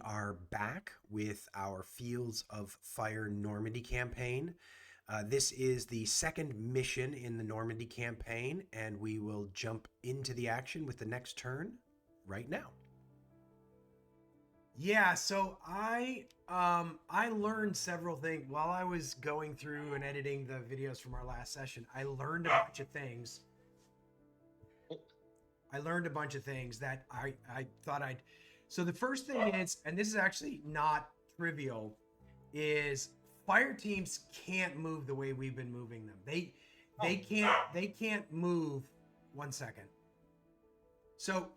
are back with our Fields of Fire Normandy campaign. This is the second mission in the Normandy campaign, and we will jump into the action with the next turn right now. Yeah, so I learned several things while I was going through and editing the videos from our last session. I learned a bunch of things. That I thought I'd. So the first thing is, and this is actually not trivial, is fire teams can't move the way we've been moving them. They can't move. 1 second. So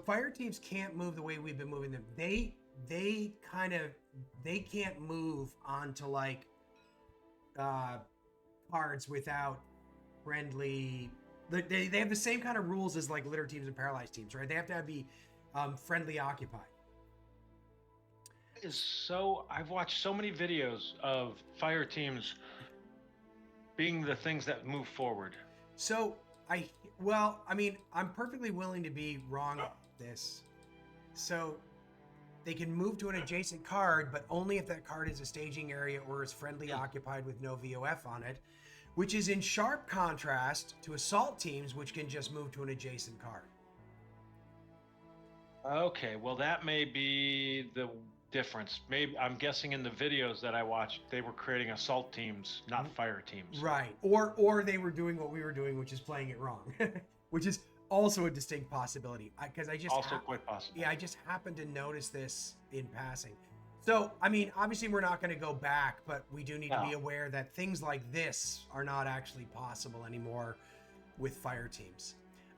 fire teams can't move the way we've been moving them. They can't move onto like cards without friendly. They have the same kind of rules as like litter teams and paralyzed teams, right? They have to be friendly occupied. I've watched so many videos of fire teams being the things that move forward. So I'm perfectly willing to be wrong about this. So they can move to an adjacent card, but only if that card is a staging area or is friendly occupied with no VOF on it, which is in sharp contrast to assault teams, which can just move to an adjacent card. Okay, well that may be the difference. Maybe I'm guessing in the videos that I watched, they were creating assault teams, not fire teams. Right. Or they were doing what we were doing, which is playing it wrong, which is also a distinct possibility. Because I just also quite possible. Yeah, I just happened to notice this in passing. So, I mean, obviously we're not going to go back, but we do need to be aware that things like this are not actually possible anymore with fire teams.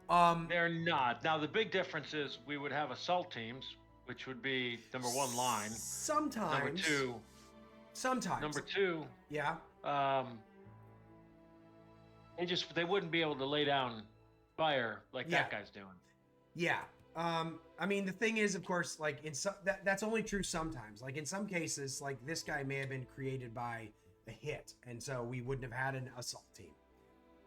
They're not. Now, the big difference is we would have assault teams, which would be number one line. Sometimes. Number two. Sometimes. Number two. Yeah. They wouldn't be able to lay down fire like that guy's doing. Yeah. I mean, the thing is, of course, like that's only true sometimes. Like in some cases, like this guy may have been created by a hit, and so we wouldn't have had an assault team.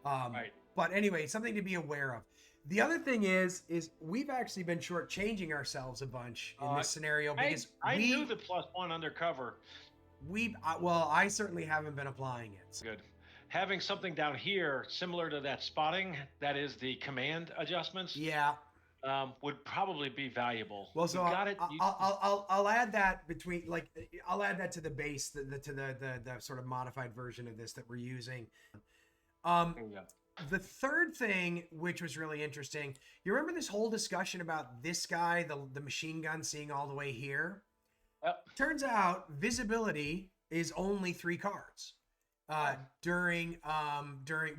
Right. But anyway, something to be aware of. The other thing is we've actually been shortchanging ourselves a bunch in this scenario because I knew the +1 undercover. I certainly haven't been applying it. So. Good. Having something down here similar to that spotting, that is the command adjustments. Yeah. Would probably be valuable. Well, so I'll add that I'll add that to the base, to the sort of modified version of this that we're using. The third thing, which was really interesting, you remember this whole discussion about this guy, the machine gun seeing all the way here? Yep. Turns out visibility is only 3 cards. During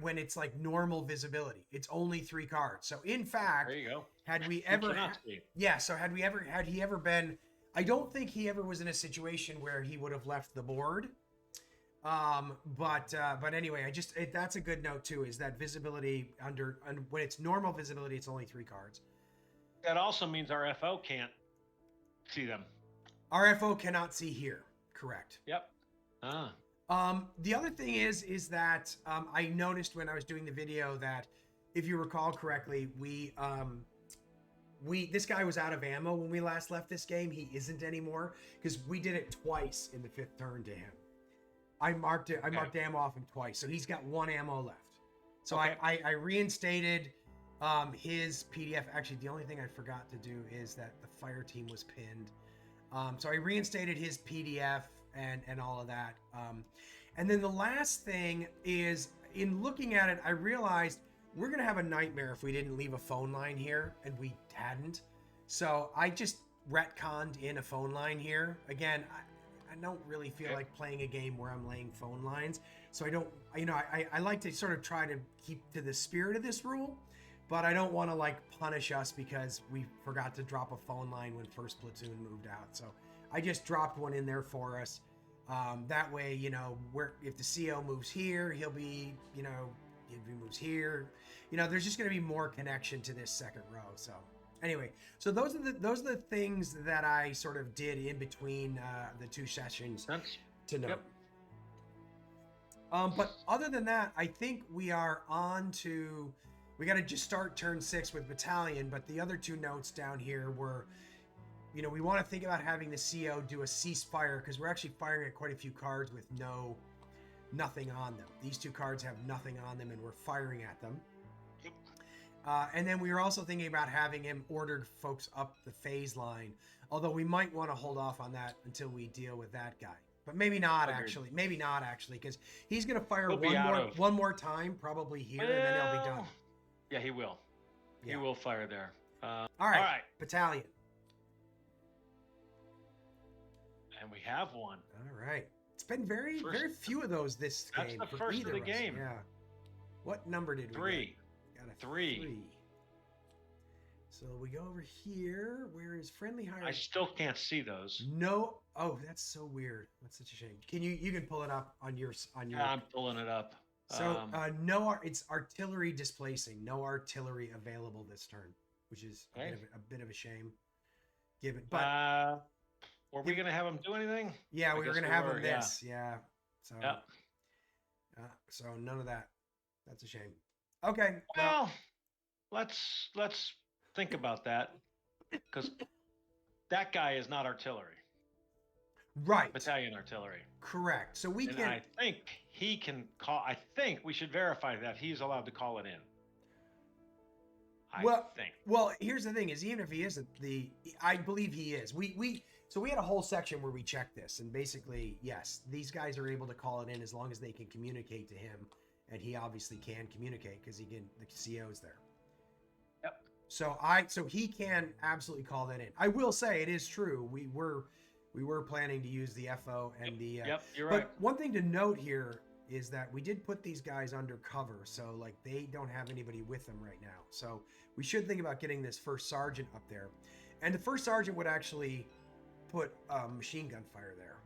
when it's like normal visibility, it's only 3 cards. So in fact, there you go. Had he ever been, I don't think he ever was in a situation where he would have left the board. But anyway, that's a good note too, is that visibility when it's normal visibility, it's only 3 cards. That also means our FO can't see them. Our FO cannot see here. Correct. Yep. The other thing is that I noticed when I was doing the video that, if you recall correctly, this guy was out of ammo when we last left this game. He isn't anymore because we did it twice in the 5th turn to him. I marked ammo off him twice, so he's got 1 ammo left. So I reinstated his PDF. Actually, the only thing I forgot to do is that the fire team was pinned. So I reinstated his PDF and all of that. And then the last thing is, in looking at it, I realized we're going to have a nightmare if we didn't leave a phone line here, and we hadn't. So I just retconned in a phone line here. Again, I don't really feel like playing a game where I'm laying phone lines. So I don't, I like to sort of try to keep to the spirit of this rule, but I don't want to like punish us because we forgot to drop a phone line when first platoon moved out. So I just dropped one in there for us. That way, if the CO moves here, he'll be, if he moves here, there's just going to be more connection to this second row. So anyway, so those are the things that I sort of did in between the 2 sessions to note. Yep. But other than that, I think we are on to, we got to just start turn 6 with battalion. But the other 2 notes down here were, you know, we want to think about having the CO do a ceasefire because we're actually firing at quite a few cards with nothing on them. These 2 cards have nothing on them, and we're firing at them. And then we were also thinking about having him order folks up the phase line, although we might want to hold off on that until we deal with that guy. But maybe not actually. Maybe not actually, because he's going to fire one more time, probably here, and then he'll be done. Yeah, he will. Yeah. He will fire there. All right. Battalion. And we have one. All right. It's been very few of those this game. That's the first of the game. Yeah. What number did we 3. Got a 3. So we go over here. Where is friendly hire? I still can't see those. No. Oh, that's so weird. That's such a shame. You can pull it up on your. Yeah, I'm pulling it up. So it's artillery displacing. No artillery available this turn, which is a bit of a shame. Given, but were we gonna have him do anything? Yeah, we were gonna have him this. Yeah. So. Yeah. So none of that. That's a shame. Okay. Well, let's think about that, because that guy is not artillery. Right. Battalion artillery. Correct. So we can. I think he can call. I think we should verify that he's allowed to call it in. I think. Well, here's the thing: is even if he isn't, I believe he is. So we had a whole section where we checked this, and basically, yes, these guys are able to call it in as long as they can communicate to him, and he obviously can communicate because the CO's there. Yep. So he can absolutely call that in. I will say it is true. We were planning to use the FO and the. Yep, you're right. But one thing to note here is that we did put these guys undercover, so like they don't have anybody with them right now. So we should think about getting this first sergeant up there, and the first sergeant would actually put machine gun fire there.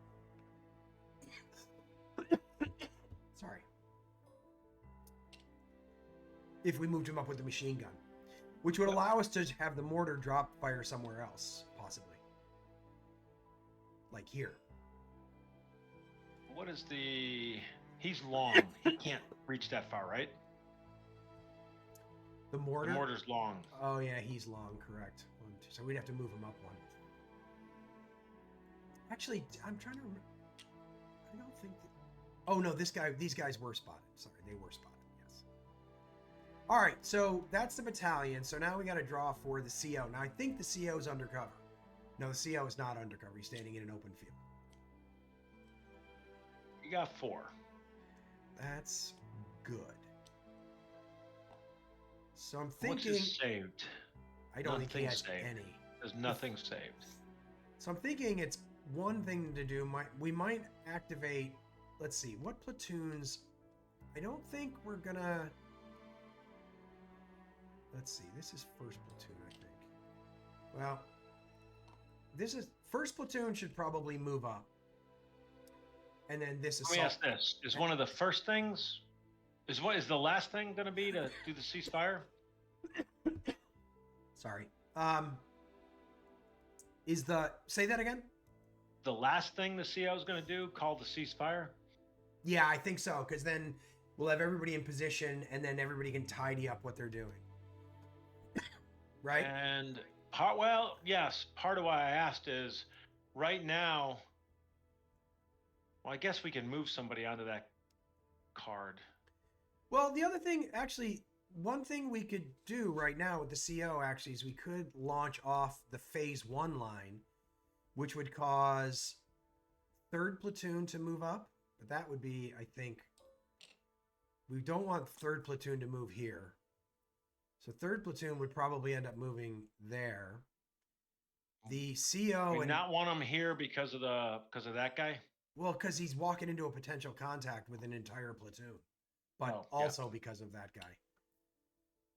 Sorry. If we moved him up with the machine gun, which would allow us to have the mortar drop fire somewhere else, possibly. Like here. What is the... He's long. He can't reach that far, right? The mortar? The mortar's long. Oh, yeah, he's long, correct. So we'd have to move him up one. Actually, I'm trying to remember. I don't think... Oh, no, these guys were spotted. Sorry, they were spotted, yes. All right, so that's the battalion. So now we got to draw for the CO. Now, I think the CO is undercover. No, the CO is not undercover. He's standing in an open field. You got 4. That's good. So I'm thinking... What's his saved? I don't think he has any. There's nothing saved. So I'm thinking it's one thing to do. We might activate... Let's see. What platoons... I don't think we're gonna... Let's see. This is first platoon, I think. Well... This is... First platoon should probably move up. And then this is... Let me ask this. Is one of the first things... Is the last thing going to be to do the ceasefire? Sorry. Say that again? The last thing the CO is going to do, call the ceasefire? Yeah, I think so, because then we'll have everybody in position, and then everybody can tidy up what they're doing. Right? And, yes, part of why I asked is, right now, well, I guess we can move somebody onto that card. Well, the other thing, actually, one thing we could do right now with the CO, actually, is we could launch off the phase 1 line, which would cause 3rd platoon to move up. But that would be, I think, we don't want 3rd platoon to move here. So 3rd platoon would probably end up moving there. The CO... We not want them here because of that guy? Well, because he's walking into a potential contact with an entire platoon. But also because of that guy.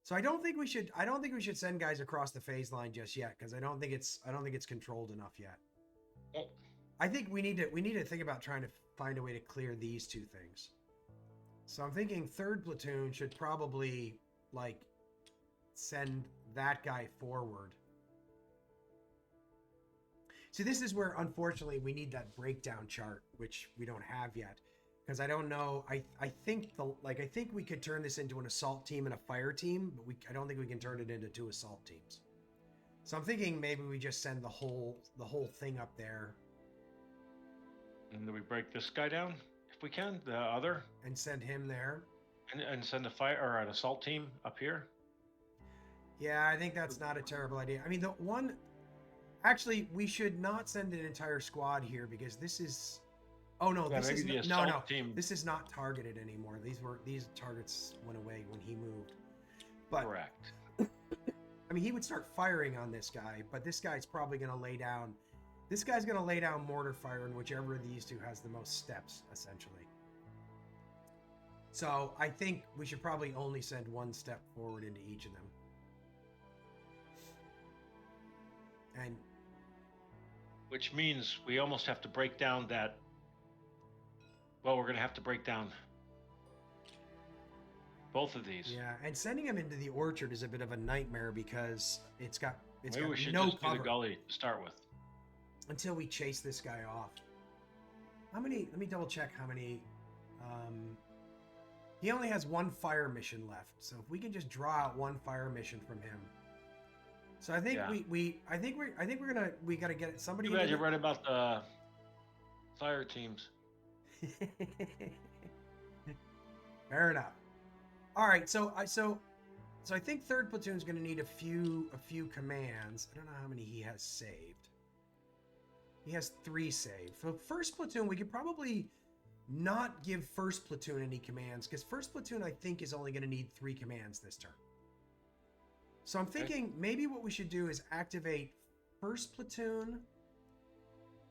So I don't think we should send guys across the phase line just yet, because I don't think it's controlled enough yet. I think we need to think about trying to find a way to clear these 2 things. So I'm thinking 3rd platoon should probably like send that guy forward. See, this is where unfortunately we need that breakdown chart, which we don't have yet. Because I don't know, I think we could turn this into an assault team and a fire team, but I don't think we can turn it into 2 assault teams. So I'm thinking maybe we just send the whole thing up there And then we break this guy down if we can, the other, and send him there. and send a fire or an assault team up here. Yeah, I think that's not a terrible idea. I mean, the one actually we should not send an entire squad here because this is. Oh no, Yeah, this maybe is the no assault team. This is not targeted anymore. These targets went away when he moved. But Correct. I mean, he would start firing on this guy, but this guy's probably going to lay down. This guy's going to lay down mortar fire in whichever of these two has the most steps, essentially. So I think we should probably only send one step forward into each of them. And Which means we almost have to break down that. Well, we're going to have to break down both of these. yeah, and sending him into the orchard is a bit of a nightmare because it's got Maybe we should no just do cover the gully to start with. until we chase this guy off. How many? Let me double check how many. He only has one fire mission left, so if we can just draw out one fire mission from him. So I think Yeah. I think we gotta get somebody. Too bad into you're right about the fire teams. Fair enough. All right, so I think third platoon's going to need a few commands. I don't know how many he has saved. He has 3 saved. For first platoon, we could probably not give first platoon any commands because first platoon I think is only going to need 3 commands this turn. So I'm thinking maybe what we should do is activate first platoon.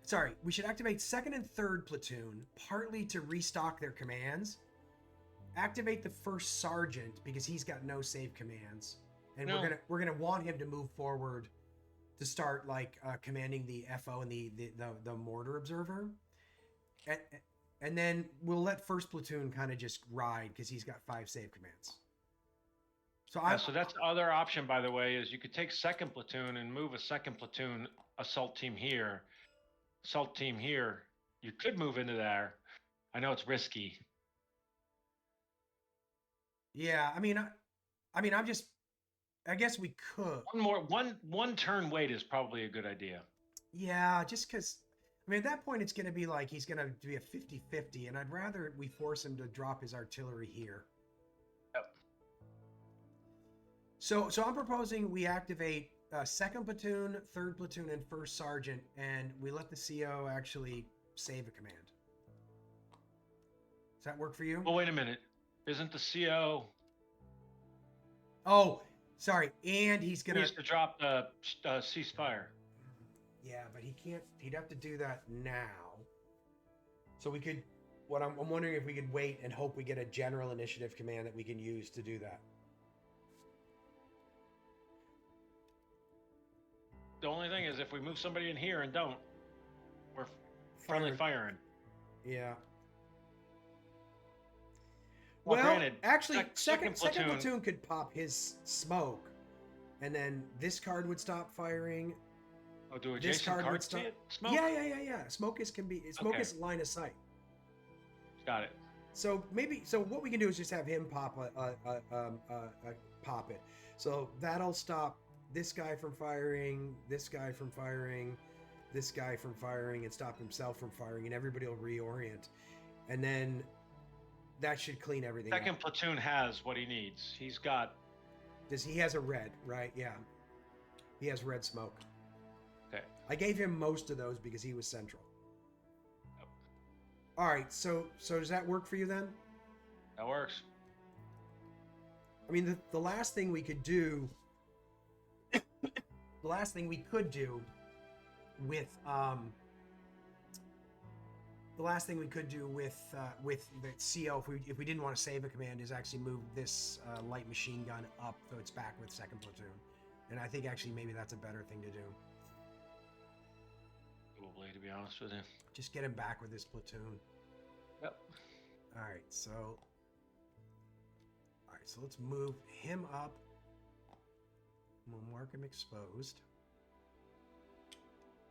Sorry, we should activate second and third platoon partly to restock their commands. Activate the first sergeant because he's got no save commands, and No. we're gonna want him to move forward to start like commanding the FO and the mortar observer, and then we'll let first platoon kind of just ride because he's got 5 save commands. So So that's the other option, by the way, is you could take second platoon and move a second platoon assault team here. Assault team here. You could move into there. I know it's risky. yeah, I mean I guess we could. One turn wait is probably a good idea. Yeah, just because, I mean, at that point, it's going to be like he's going to be a 50-50, and I'd rather we force him to drop his artillery here. Yep. So I'm proposing we activate second platoon, third platoon, and first sergeant, and we let the CO actually save a command. Does that work for you? Well, wait a minute. Isn't the CO Oh, sorry, and he's going needs to drop the ceasefire? Yeah, but he can't. He'd have to do that now. So we could. What I'm wondering if we could wait and hope we get a general initiative command that we can use to do that. The only thing is if we move somebody in here and don't, we're friendly firing. Yeah. Well, Well, granted, actually, second second platoon- platoon could pop his smoke, and then this card would stop firing. Oh, do This adjacent card would cards stop. see it? Smoke? Yeah. Smoke is Okay. line of sight. Got it. So what we can do is just have him pop pop it. So that'll stop this guy from firing, this guy from firing, this guy from firing, and stop himself from firing, and everybody will reorient, and then that should clean everything Second up. platoon has what he needs. He's got. He has a red, right? Yeah, he has red smoke. Okay. I gave him most of those because he was central. Yep. All right, so does that work for you then? That works. I mean, the last thing we could do, the last thing we could do with the last thing we could do with the CO if we didn't want to save a command is actually move this light machine gun up so it's back with second platoon, and I think actually maybe that's a better thing to do. Probably, to be honest with you. Just get him back with his platoon. Yep. All right, so let's move him up. We'll mark him exposed.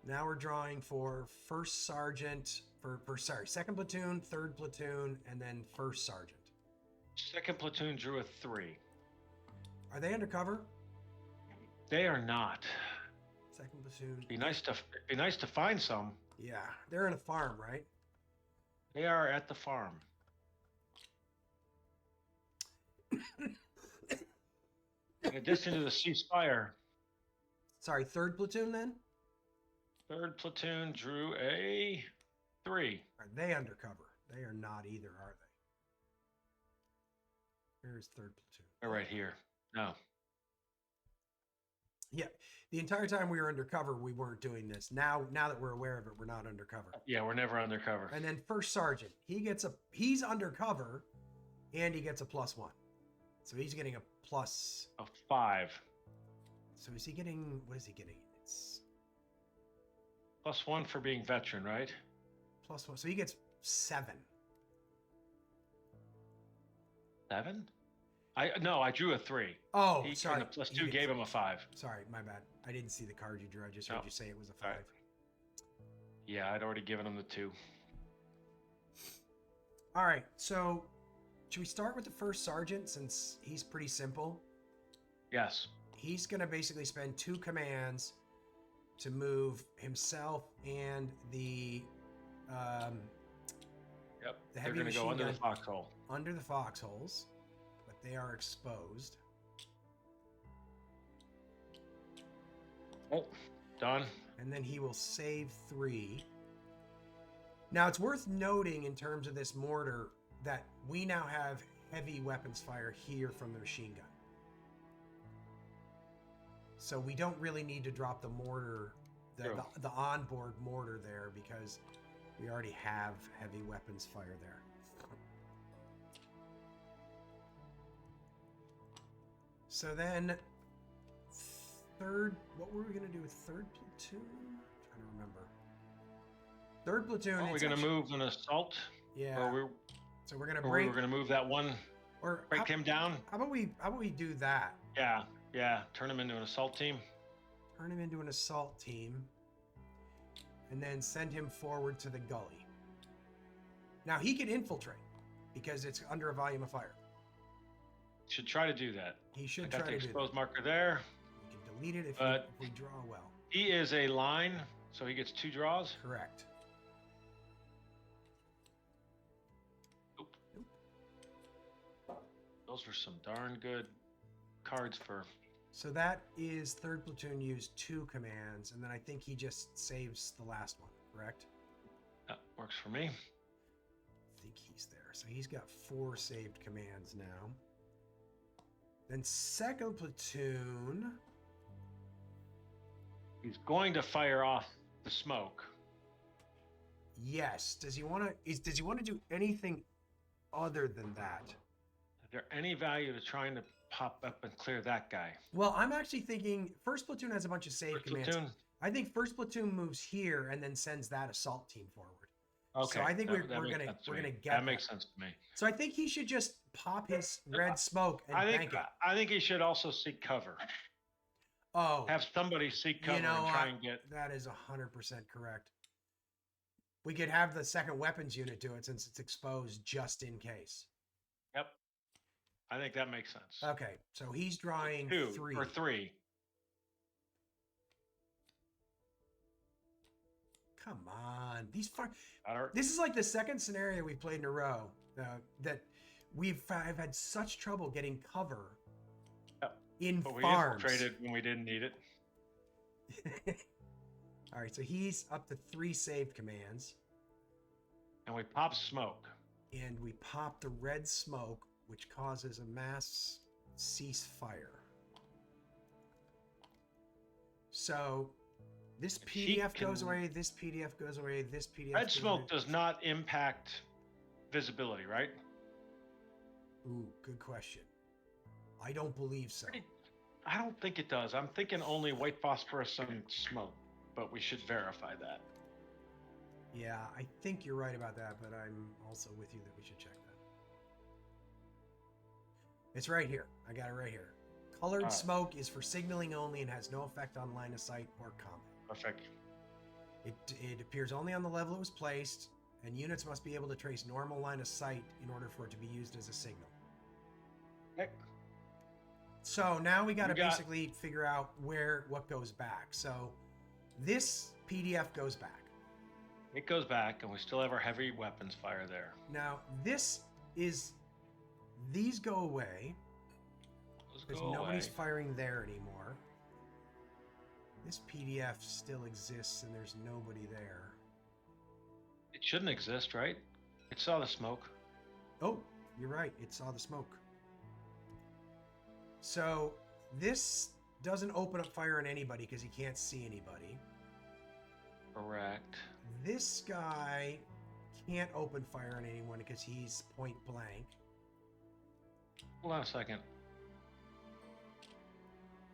Now we're drawing for first sergeant second platoon, third platoon, and then first sergeant. Second platoon drew a 3. Are they undercover? They are not. Second platoon. Be nice to find some. Yeah, they're in a farm, right? They are at the farm. In addition to the ceasefire. Sorry, third platoon then? Third platoon drew a 3. Are they undercover? They are not either, are they? Where's third platoon? They're right here. No. Yeah, the entire time we were undercover, we weren't doing this. Now that we're aware of it, we're not undercover. Yeah, we're never undercover. And then first sergeant, he's undercover, and he gets a +1. So he's getting a plus a 5. So is he getting? What is he getting? It's +1 for being veteran, right? +1. So he gets 7. 7? I drew a 3. Oh, and sorry. the +2 gave him a 5. Sorry, my bad. I didn't see the card you drew. I just heard you say it was a 5. Right. Yeah, I'd already given him the 2. All right. So should we start with the first sergeant since he's pretty simple? Yes. He's going to basically spend 2 commands to move himself and the Yep. the They're heavy going to go machine under the gun foxhole. under the foxholes, but they are exposed. Oh, done. And then he will save 3. Now, it's worth noting in terms of this mortar that we now have heavy weapons fire here from the machine gun. So we don't really need to drop the mortar, the onboard mortar there, because we already have heavy weapons fire there. So then, what were we going to do with third platoon? I'm trying to remember. Third platoon. Are we going to move an assault? Yeah. So we're going to break. We're going to move that one. Or break him down. How about we do that? Yeah. Turn him into an assault team. Turn him into an assault team. And then send him forward to the gully. Now he can infiltrate because it's under a volume of fire. Should try to do that. He should try to do that. Got the exposed marker there. We can delete it if we draw well. He is a line, so he gets 2 draws. Correct. Nope. Those were some darn good cards for... So that is third platoon used 2 commands, and then I think he just saves the last one, correct? That works for me. I think he's there. So he's got 4 saved commands now. Then second platoon. He's going to fire off the smoke. Yes. Does he want to do anything other than that? Is there any value to trying to pop up and clear that guy? Well, I'm actually thinking first platoon has a bunch of save commands. Platoon. I think first platoon moves here and then sends that assault team forward. Okay. So I think we're gonna get that. Makes sense to me. So I think he should just pop his red smoke and bank it. I think he should also seek cover. Oh. Have somebody seek cover and try and get. That is 100% correct. We could have the second weapons unit do it since it's exposed just in case. Yep. I think that makes sense. Okay, so he's drawing 2 3. Or 3. Come on, this is like the second scenario we've played in a row that I've had such trouble getting cover. Yep. In but farms. We infiltrated when we didn't need it. All right, so he's up to 3 saved commands. And we pop smoke. And we pop the red smoke, which causes a mass ceasefire. So this PDF goes away, this PDF goes away, this PDF Red smoke does not impact visibility, right? Ooh, good question. I don't believe so. I don't think it does. I'm thinking only white phosphorescent smoke, but we should verify that. Yeah, I think you're right about that, but I'm also with you that we should check that. It's right here. I got it right here. Colored smoke is for signaling only and has no effect on line of sight or combat. Perfect. It appears only on the level it was placed, and units must be able to trace normal line of sight in order for it to be used as a signal. Okay. So now we got to basically figure out what goes back. So This PDF goes back. It goes back, and we still have our heavy weapons fire there. Now, these go away. Because nobody's firing there anymore. This PDF still exists, and there's nobody there. It shouldn't exist, right? It saw the smoke. Oh, you're right. It saw the smoke. So this doesn't open up fire on anybody because he can't see anybody. Correct. This guy can't open fire on anyone because he's point blank. Hold on a second.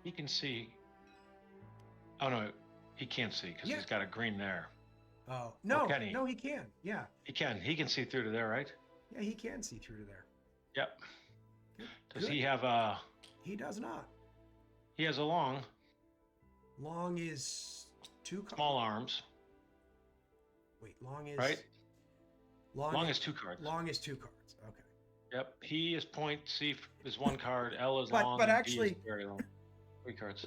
He can see. Oh no, he can't see because he's got a green there. Oh no, can he? No, he can. Yeah, he can. He can see through to there, right? Yeah, he can see through to there. Yep. Good. Does he have a? He does not. He has a long. Long is 2 cards. Small arms. Wait, long is right. Long is 2 cards. Long is 2 cards. Okay. Yep. P is point. C is 1 card. L is but, long. But and actually, D is very long. 3 cards.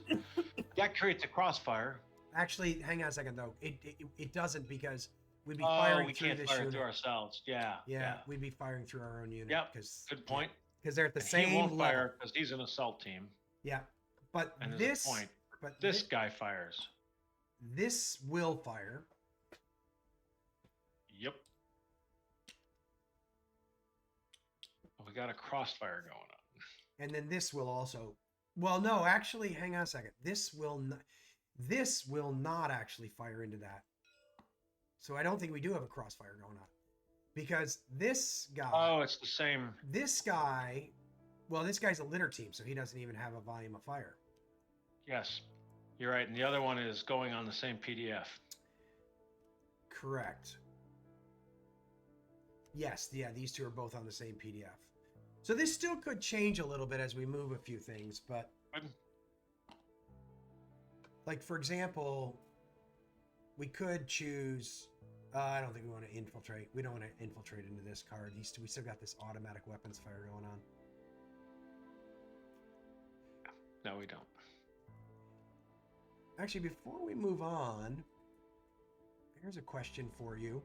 That creates a crossfire. Actually, hang on a second though. It doesn't because we'd be firing through this unit. We can't fire through ourselves. Yeah. We'd be firing through our own unit. Yep. Good point. Because they're at the same he won't level. fire because he's an assault team. Yeah, but and this point. But this guy fires. This will fire. Yep. We got a crossfire going on. And then this will also. Well, no, actually, hang on a second. This will not actually fire into that. So I don't think we do have a crossfire going on. Because this guy... Oh, it's the same. This guy... Well, this guy's a litter team, so he doesn't even have a volume of fire. Yes, you're right. And the other one is going on the same PDF. Correct. Yes, yeah, these two are both on the same PDF. So this still could change a little bit as we move a few things, but... Like, for example, we could choose... I don't think we want to infiltrate. We don't want to infiltrate into this card. We still got this automatic weapons fire going on. No, we don't. Actually, before we move on, here's a question for you.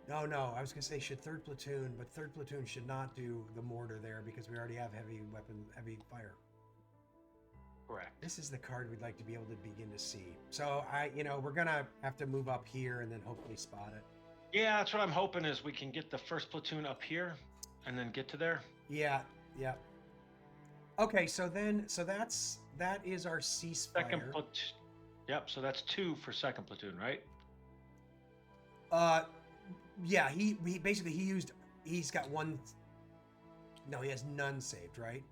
No, I was going to say should 3rd platoon, but 3rd platoon should not do the mortar there because we already have heavy fire. Correct. This is the card we'd like to be able to begin to see. So we're going to have to move up here and then hopefully spot it. Yeah, that's what I'm hoping is we can get the 1st platoon up here and then get to there. Yeah. Okay, so that is our ceasefire. 2nd platoon. Yep, so that's 2 for 2nd platoon, right? Yeah, he's got 1. No, he has none saved, right?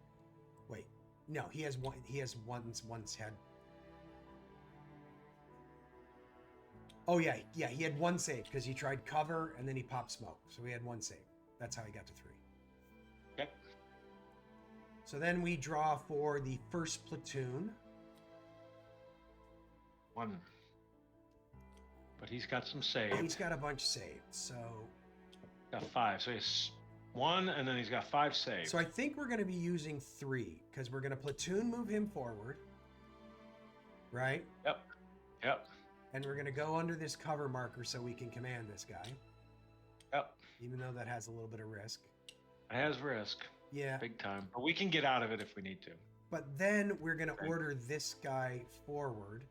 Wait. No, he has 1. He has one's had. Oh yeah, he had 1 save because he tried cover and then he popped smoke. So he had 1 save. That's how he got to 3. Okay. So then we draw for the 1st platoon. 1. But he's got some saved. He's got a bunch saved, so... Got 5. So he's 1, and then he's got 5 saved. So I think we're going to be using 3, because we're going to platoon move him forward. Right? Yep. And we're going to go under this cover marker so we can command this guy. Yep. Even though that has a little bit of risk. It has risk. Yeah. Big time. But we can get out of it if we need to. But then we're going to order this guy forward.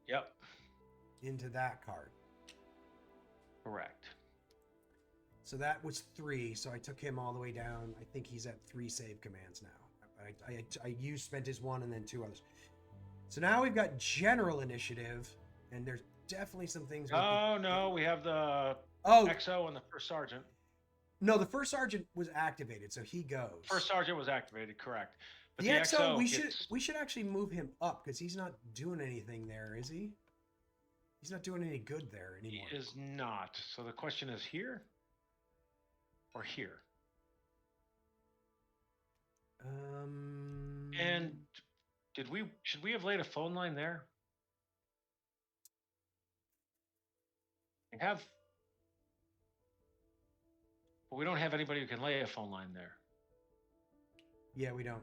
Yep. Into that card. Correct. So that was 3. So I took him all the way down. I think he's at 3 save commands now. I spent his 1 and then 2 others. So now we've got general initiative, and there's definitely some things. We have the XO and the 1st sergeant. No, the 1st sergeant was activated, so he goes. 1st sergeant was activated, correct. But the XO we should actually move him up because he's not doing anything there, is he? He's not doing any good there anymore. He is not. So the question is here or here? And should we have laid a phone line there? But we don't have anybody who can lay a phone line there. Yeah, we don't.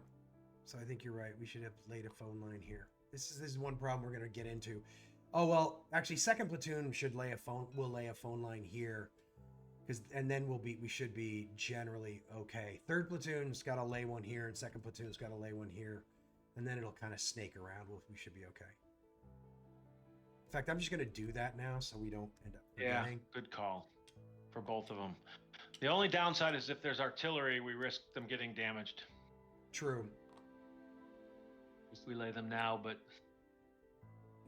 So I think you're right. We should have laid a phone line here. This is one problem we're gonna get into. Oh well, actually, second platoon should lay a phone. We'll lay a phone line here, and then we should be generally okay. Third platoon's got to lay one here, and second platoon's got to lay one here, and then it'll kind of snake around. We should be okay. In fact, I'm just gonna do that now so we don't end up forgetting. Yeah, good call for both of them. The only downside is if there's artillery, we risk them getting damaged. True. If we lay them now, but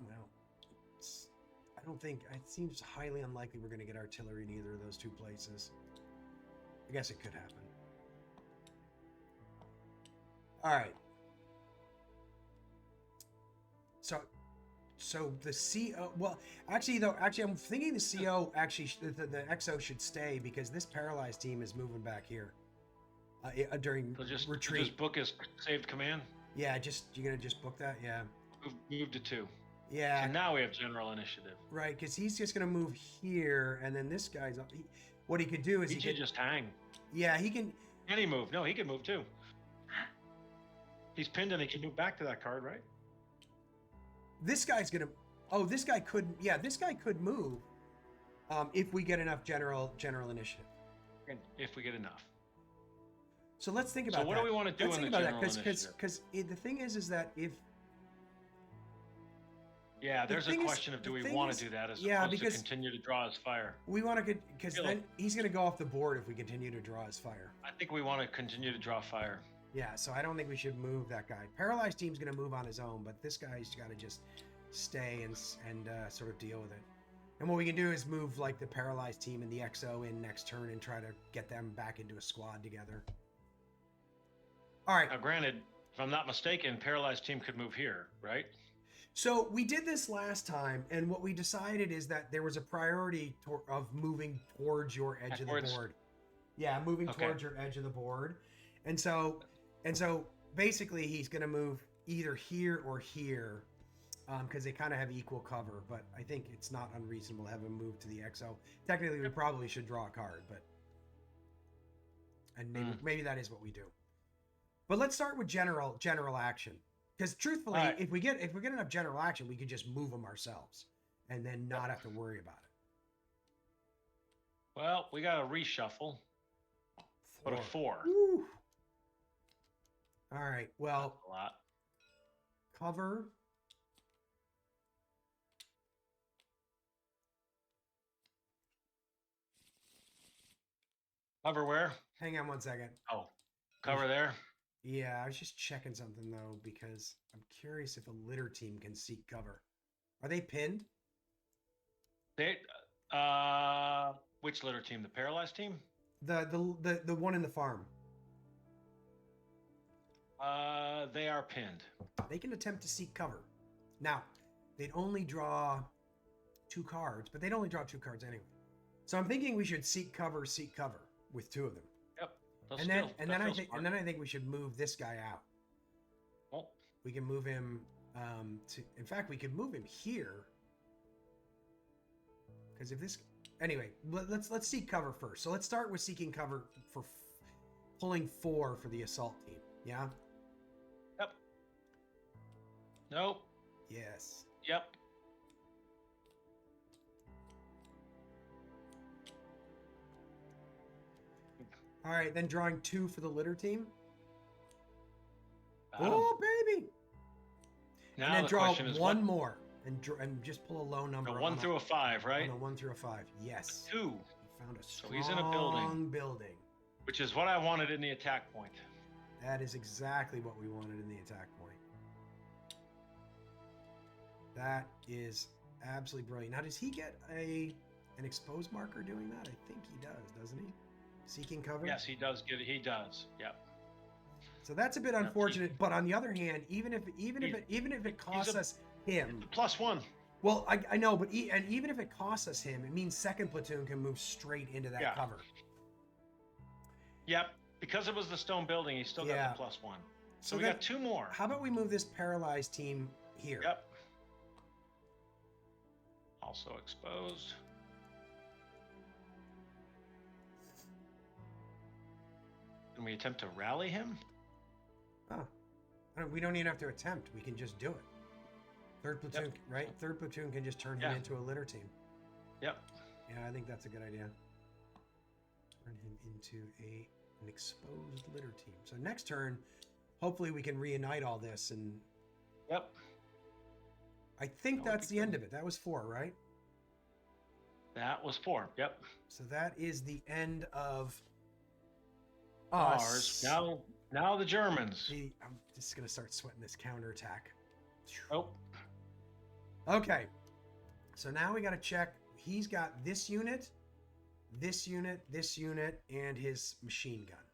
well, I don't think it seems highly unlikely we're going to get artillery in either of those two places. I guess it could happen. All right. So the CO, well, actually I'm thinking the CO the XO should stay because this paralyzed team is moving back here during retreat. Just book his saved command. Yeah, you're gonna just book that. Yeah. Move to 2. Yeah. So now we have general initiative. Right, because he's just gonna move here, and then this guy's up. What he could do is he could just hang. Yeah, he can. Can he move? No, he can move too. He's pinned and he can move back to that card, right? This guy's gonna. Oh, this guy could. Yeah, this guy could move. If we get enough general initiative. If we get enough. So let's think about that. So what do we want to do in the general initiative? Because the thing is that if. Yeah, there's a question of do we want to do that as opposed to continue to draw his fire. We want to because then he's going to go off the board if we continue to draw his fire. I think we want to continue to draw fire. Yeah, so I don't think we should move that guy. Paralyzed team's going to move on his own, but this guy's got to just stay and sort of deal with it. And what we can do is move like the paralyzed team and the XO in next turn and try to get them back into a squad together. All right. Now, granted, if I'm not mistaken, paralyzed team could move here, right? So we did this last time, and what we decided is that there was a priority of moving towards your edge of the board. Yeah, moving towards your edge of the board. And so basically he's going to move either here or here because they kind of have equal cover, but I think it's not unreasonable to have him move to the XO. Technically, we probably should draw a card, and maybe that is what we do. But let's start with general action. Because truthfully, if we get enough general action, we can just move them ourselves and then not have to worry about it. Well, we got a reshuffle. But a 4. Woo. All right. Well, that's a lot. Cover. Cover where? Hang on one second. Oh, cover there. Yeah, I was just checking something though because I'm curious if a litter team can seek cover. Are they pinned? They which litter team? The paralyzed team? The one in the farm. They are pinned. They can attempt to seek cover. Now, they'd only draw 2 cards, but they'd only draw 2 cards anyway. So I'm thinking we should seek cover with 2 of them. Yep. And then I think we should move this guy out. Well, we can move him in fact we could move him here. Because if this anyway, let's seek cover first. So let's start with seeking cover for pulling 4 for the assault team. Yeah? Yep. Nope. Yes. Yep. All right, then drawing 2 for the litter team. Oh, baby! Now and then the draw question is one more and just pull a low number. A 1 through a 5, right? A 1 through a 5. Yes. 2. He found a strong so he's in a building. Which is what I wanted in the attack point. That is exactly what we wanted in the attack point. That is absolutely brilliant. Now, does he get an exposed marker doing that? I think he does, doesn't he? Seeking cover? Yes, he does get it. He does. Yep. So that's a bit unfortunate, but on the other hand, even if it costs us him +1. Well, I know, but even if it costs us him, it means second platoon can move straight into that cover. Yep. Because it was the stone building, he still got the +1. So we got 2 more. How about we move this paralyzed team here? Yep. Also exposed. Can we attempt to rally him? Oh. We don't even have to attempt. We can just do it. Third platoon, right? Third platoon can just turn him into a litter team. Yep. Yeah, I think that's a good idea. Turn him into an exposed litter team. So next turn, hopefully we can reunite all this and. Yep. I think that's the end of it. That was 4, right? That was 4. Yep. So that is the end of ours. Now the Germans. I'm just gonna start sweating this counterattack. Oh. Okay. So now we got to check. He's got this unit, this unit, this unit, and his machine gun.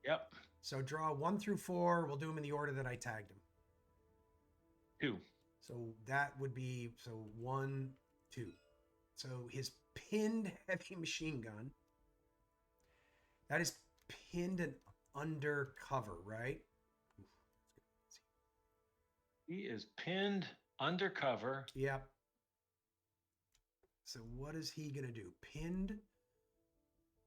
Yep. So draw 1 through 4. We'll do them in the order that I tagged them. 2. So that would be 1, 2. So his pinned heavy machine gun. That is pinned and undercover, right? He is pinned undercover. Yep. So what is he going to do? Pinned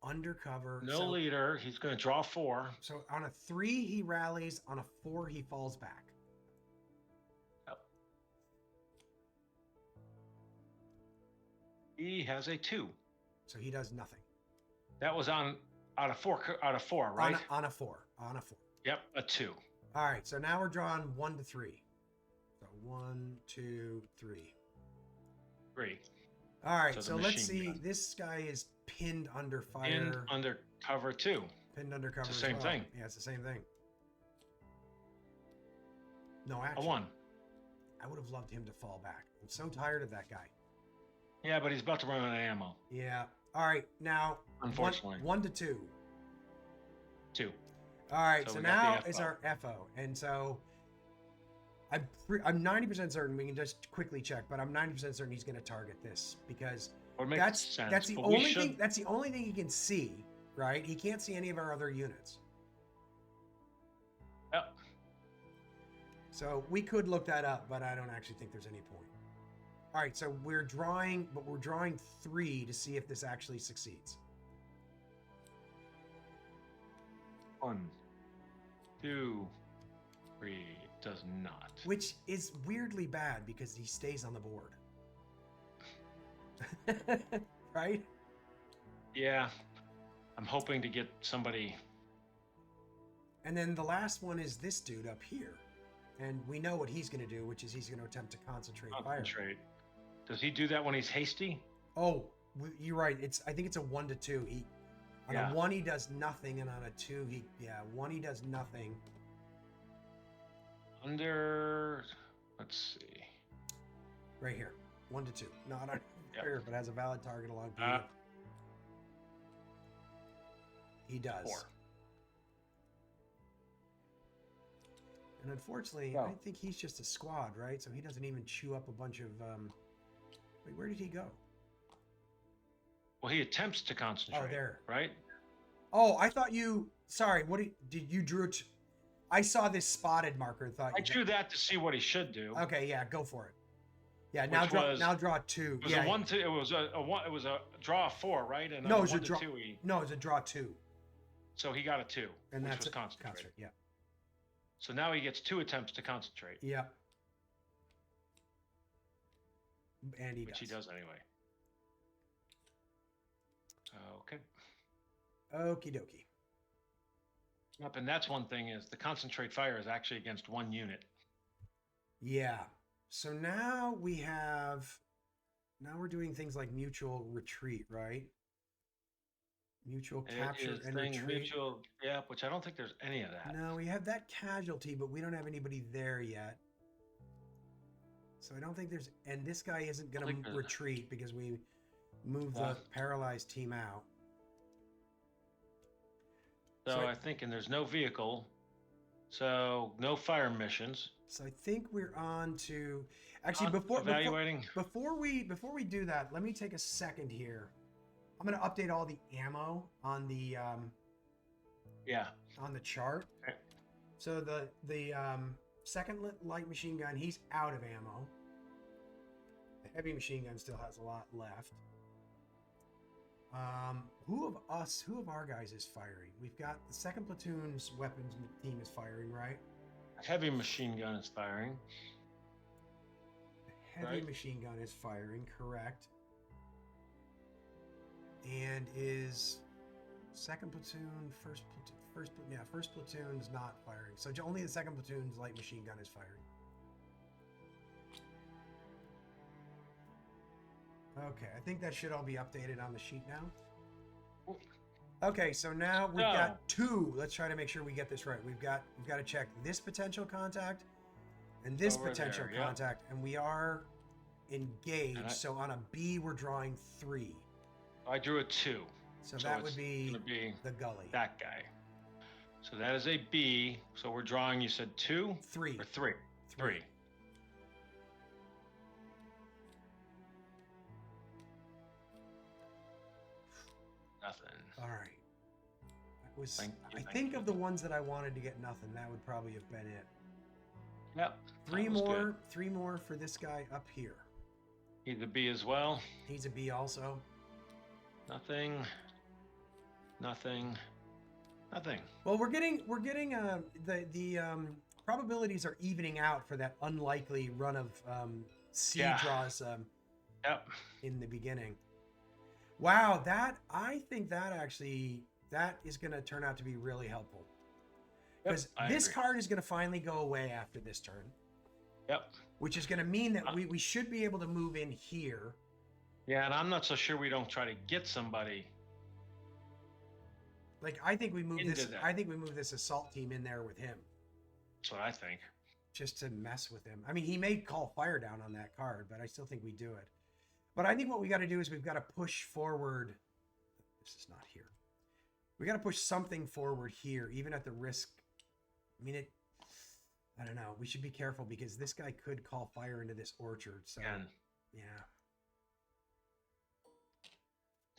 undercover. No leader. He's going to draw 4. So on a 3, he rallies. On a 4, he falls back. Yep. He has a 2. So he does nothing. That was out of 4, right? On a 4. Yep, a 2. All right, so now we're drawing 1 to 3. So 1, 2, 3. 3. All right, so let's see. Gun. This guy is pinned under fire. Pinned under cover 2. Pinned under cover. It's the same thing. Yeah, it's the same thing. No action. A 1. I would have loved him to fall back. I'm so tired of that guy. Yeah, but he's about to run out of ammo. Yeah. All right, now. Unfortunately. 1 to 2. 2. All right, so now is our FO, and so I'm 90% certain we can just quickly check, but I'm 90% certain he's going to target this because that's the only thing. That's the only thing he can see, right? He can't see any of our other units. Yep. So we could look that up, but I don't actually think there's any point. All right, so we're drawing 3 to see if this actually succeeds. 1, 2, 3. Does not. Which is weirdly bad because he stays on the board. Right? Yeah. I'm hoping to get somebody. And then the last one is this dude up here. And we know what he's going to do, which is he's going to attempt to concentrate fire. Does he do that when he's hasty? Oh, you're right. I think it's a 1 to 2. On a 1 he does nothing, and on a 2 1 he does nothing. Let's see. Right here, 1 to 2. Not on here, but has a valid target along B. He does. 4. And unfortunately, I think he's just a squad, right? So he doesn't even chew up a bunch of. Wait, where did he go? Well, he attempts to concentrate. Oh, there. Right? Oh, I thought you. Sorry, what did you drew? I saw this spotted marker and thought. I drew that to see what he should do. Okay, yeah, go for it. Yeah, now draw 2. It was a 1 to. It was a draw 4, right? And no, it was a draw 2. No, it was a draw 2. So he got a 2, and which that's was concentrate. Yeah. So now he gets 2 attempts to concentrate. Yeah. And which he does anyway. Okay. Okie dokie. Yep, and that's one thing is the concentrate fire is actually against 1 unit. Yeah. So now we're doing things like mutual retreat, right? Mutual capture and retreat. Which I don't think there's any of that. No, we have that casualty, but we don't have anybody there yet. So I don't think there's, and this guy isn't going to retreat because we moved the paralyzed team out. So I think, and there's no vehicle, so no fire missions. So I think we're on to, actually before we do that, let me take a second here. I'm going to update all the ammo on the on the chart. Okay. So the second light machine gun, he's out of ammo. The heavy machine gun still has a lot left. Who of our guys is firing? We've got the second platoon's weapons team is firing, right? Heavy machine gun is firing. Heavy right? machine gun is firing, correct. And is second platoon, first platoon is not firing. So only the second platoon's light machine gun is firing. Okay, I think that should all be updated on the sheet now. Okay, so now we've got 2. Let's try to make sure we get this right. We've got to check this potential contact and this potential contact, and we are engaged. So on a B, we're drawing 3. I drew a 2. So that would be the gully. That guy. So that is a B. So we're drawing, you said 2? 3. Or 3? 3. Nothing. All right. That was. I think of the ones that I wanted to get nothing. That would probably have been it. Yep. 3 more. Good. 3 more for this guy up here. He's a B as well. He's a B also. Nothing. Nothing. Nothing. Well, we're getting the probabilities are evening out for that unlikely run of C draws in the beginning. Wow, I think that is going to turn out to be really helpful. Because this card is going to finally go away after this turn. Yep. Which is going to mean that we should be able to move in here. Yeah, and I'm not so sure we don't try to get somebody. Like I think we move this. I think we move this assault team in there with him. That's what I think. Just to mess with him. I mean, he may call fire down on that card, but I still think we do it. But I think what we got to do is we've got to push forward. This is not here. We got to push something forward here, even at the risk. I mean, I don't know. We should be careful because this guy could call fire into this orchard. So, yeah.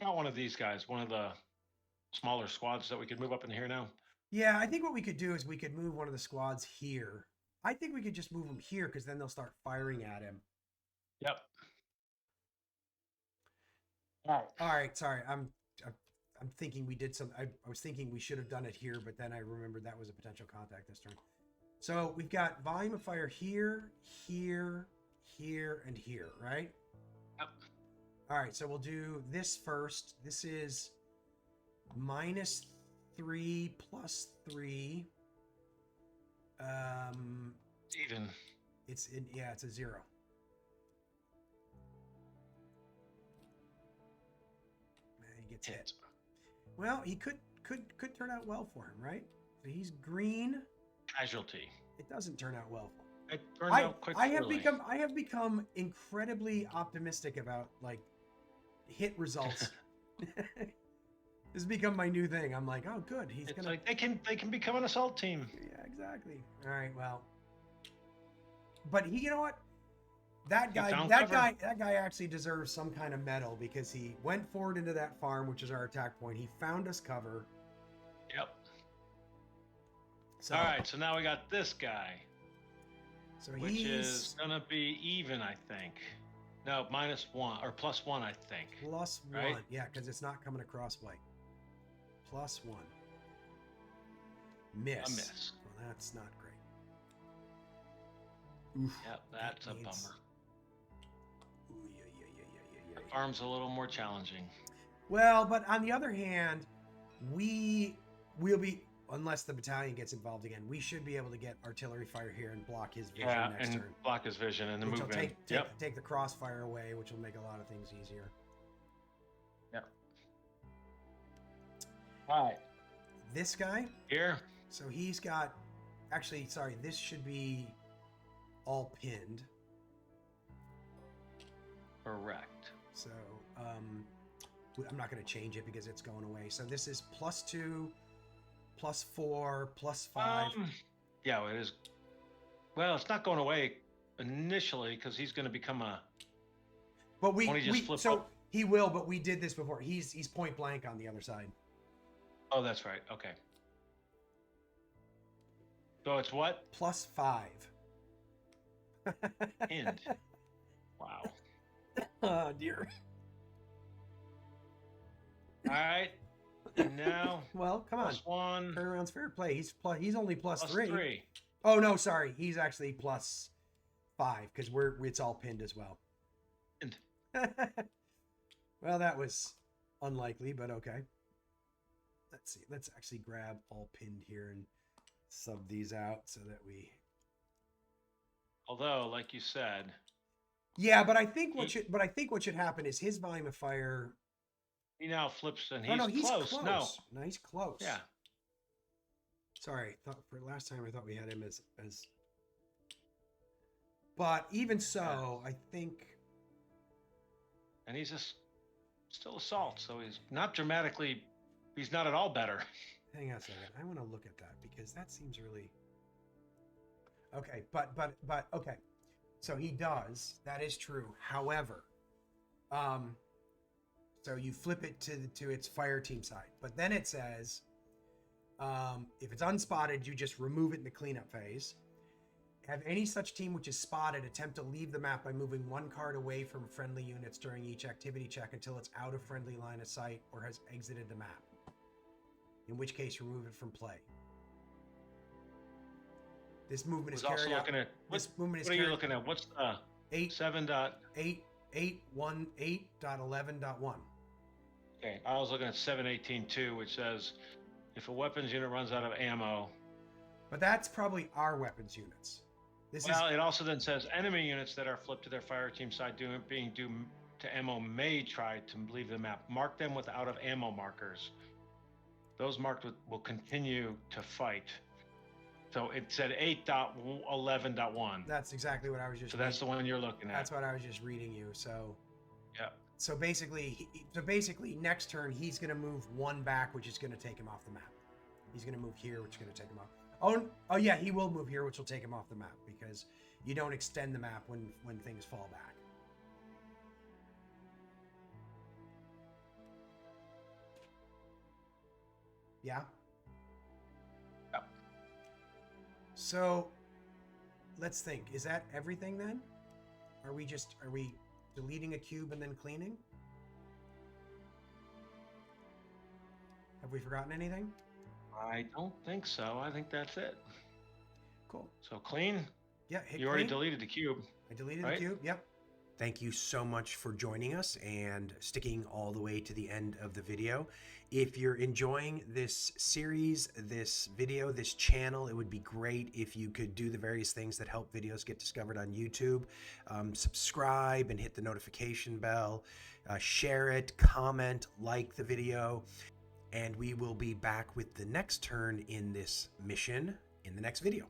Not one of these guys. One of the smaller squads that we could move up in here now. Yeah, I think what we could do is we could move one of the squads here. I think we could just move them here because then they'll start firing at him. Yep. All right. Sorry, I'm thinking we did some. I was thinking we should have done it here, but then I remembered that was a potential contact this turn. So we've got volume of fire here, here, here, and here, right? Yep. All right. So we'll do this first. This is -3 +3. Even. It's a 0. He gets hit. Well, he could turn out well for him, right? So he's green. Casualty. It doesn't turn out well. It turned out quite poorly. I have become incredibly optimistic about like hit results. This has become my new thing. I'm like, oh, good. It's gonna. Like they can become an assault team. Yeah, exactly. All right, well, but you know what? That guy actually deserves some kind of medal because he went forward into that farm, which is our attack point. He found us cover. Yep. So, all right, so now we got this guy. So which is gonna be even, I think. No, -1 or +1, I think. +1, right? Yeah, because it's not coming across white. +1. Miss. A miss. Well, that's not great. Oof, yep, that's a bummer. Ooh, yeah. The farm's a little more challenging. Well, but on the other hand, we'll be, unless the battalion gets involved again, we should be able to get artillery fire here and block his vision next turn. Block his vision and then move in. Take the crossfire away, which will make a lot of things easier. Yep. All right. This guy here. So he's got. Actually, sorry. This should be all pinned. Correct. So I'm not going to change it because it's going away. So this is +2, +4, +5. Yeah, it is. Well, it's not going away initially because he's going to become a. But he will. But we did this before. He's point blank on the other side. Oh, that's right. Okay. So it's what? +5. End. Wow. Oh dear. All right. And now. Well, come on. +1. Turnaround's fair play. He's only +3. +3. Oh no, sorry. He's actually +5 5 because it's all pinned as well. And Well, that was unlikely, but okay. Let's see. Let's actually grab all pinned here and sub these out so that we. although, like you said, Yeah, but I think what should happen is his volume of fire. he now flips and Oh he's no, he's close. close. No, No, he's close. yeah. Sorry, for last time I thought we had him as. But even so, I think. And he's just still a salt, so he's not dramatically. He's not at all better. Hang on a second. I want to look at that because that seems really. Okay, but okay. So he does. That is true. However, so you flip it to its fire team side, but then it says, if it's unspotted, you just remove it in the cleanup phase. Have any such team which is spotted attempt to leave the map by moving one card away from friendly units during each activity check until it's out of friendly line of sight or has exited the map. In which case, remove it from play. This movement is carried out. What are you looking at? What's the 7.818.11.1. Okay, I was looking at 7.18.2, which says if a weapons unit runs out of ammo. But that's probably our weapons units. It also then says enemy units that are flipped to their fire team side being due to ammo may try to leave the map. Mark them with out of ammo markers. Those marked will continue to fight. So it said 8.11.1. That's exactly what I was just. So that's the one you're looking at. That's what I was just reading you. So. Yeah. So basically, next turn he's going to move one back, which is going to take him off the map. He's going to move here, which is going to take him off. Oh yeah, he will move here, which will take him off the map because you don't extend the map when things fall back. Yeah. Yep. So let's think. Is that everything then? Are we deleting a cube and then cleaning? Have we forgotten anything? I don't think so. I think that's it. Cool. So clean. Yeah. You already deleted the cube. I deleted the cube. Yep. Thank you so much for joining us and sticking all the way to the end of the video. If you're enjoying this series, this video, this channel, it would be great if you could do the various things that help videos get discovered on YouTube. Subscribe and hit the notification bell. Share it, comment, like the video. And we will be back with the next turn in this mission in the next video.